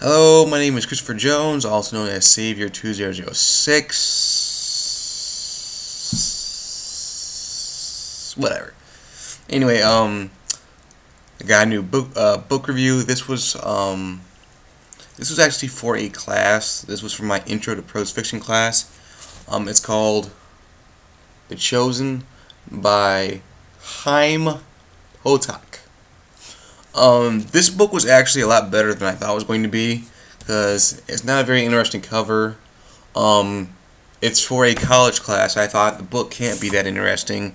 Hello, my name is Christopher Jones, also known as Savior2006. Whatever. Anyway, I got a new book review. This was actually for a class. This was for my Intro to Prose Fiction class. It's called The Chosen by Chaim Potok. This book was actually a lot better than I thought it was going to be, because it's not a very interesting cover. It's for a college class. I thought the book can't be that interesting.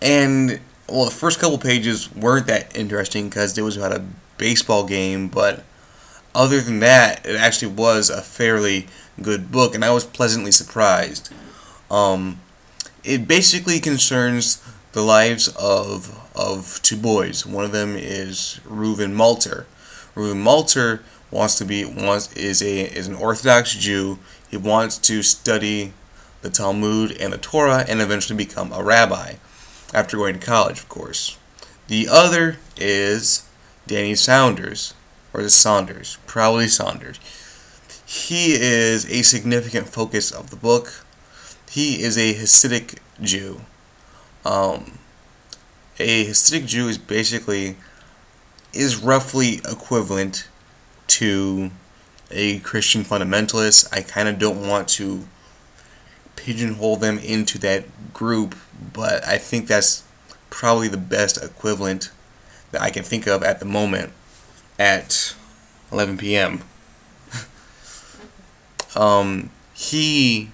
And, well, the first couple pages weren't that interesting because it was about a baseball game, but other than that, it actually was a fairly good book, and I was pleasantly surprised. It basically concerns the lives of two boys. One of them is Reuven Malter. Reuven Malter is an Orthodox Jew. He wants to study the Talmud and the Torah and eventually become a rabbi after going to college, of course. The other is Danny Saunders, or is it Saunders? Probably Saunders. He is a significant focus of the book. He is a Hasidic Jew. A Hasidic Jew is roughly equivalent to a Christian fundamentalist. I kind of don't want to pigeonhole them into that group, but I think that's probably the best equivalent that I can think of at the moment at 11 p.m. He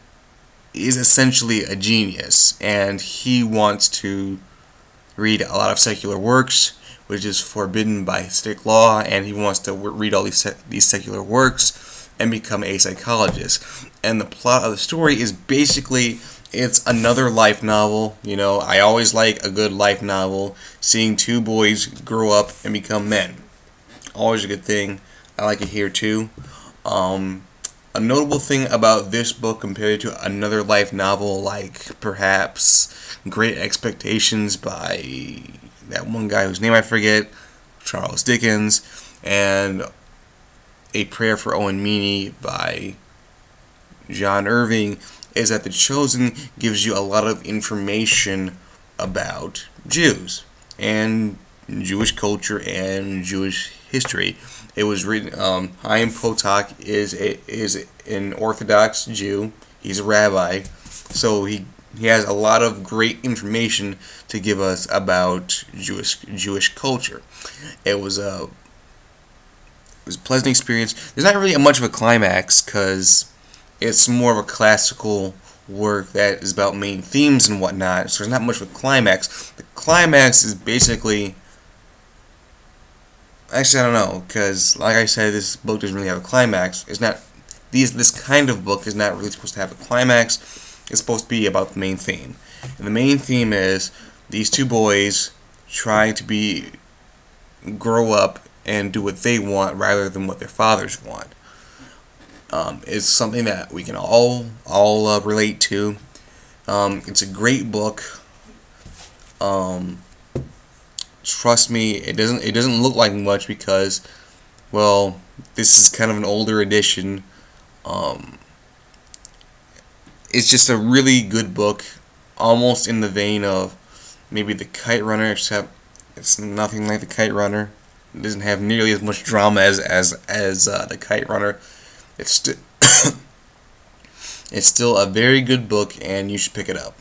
is essentially a genius, and he wants to read a lot of secular works, which is forbidden by Hasidic law, and he wants to read all these secular works and become a psychologist. And the plot of the story is basically, it's another life novel. You know, I always like a good life novel, seeing two boys grow up and become men. Always a good thing. I like it here too. A notable thing about this book compared to another life novel like perhaps Great Expectations by that one guy whose name I forget, Charles Dickens, and A Prayer for Owen Meany by John Irving, is that The Chosen gives you a lot of information about Jews and Jewish culture and Jewish history. It was written. Chaim Potok is an Orthodox Jew. He's a rabbi, so he has a lot of great information to give us about Jewish culture. It was a pleasant experience. There's not really much of a climax because it's more of a classical work that is about main themes and whatnot. So there's not much of a climax. The climax is basically. Actually, I don't know, because like I said, this book doesn't really have a climax. It's not this kind of book is not really supposed to have a climax. It's supposed to be about the main theme, and the main theme is these two boys try to grow up and do what they want rather than what their fathers want. It's something that we can all relate to. It's a great book. Trust me, it doesn't look like much because, well, this is kind of an older edition. It's just a really good book, almost in the vein of maybe The Kite Runner, except it's nothing like The Kite Runner. It doesn't have nearly as much drama as The Kite Runner. It's it's still a very good book, and you should pick it up.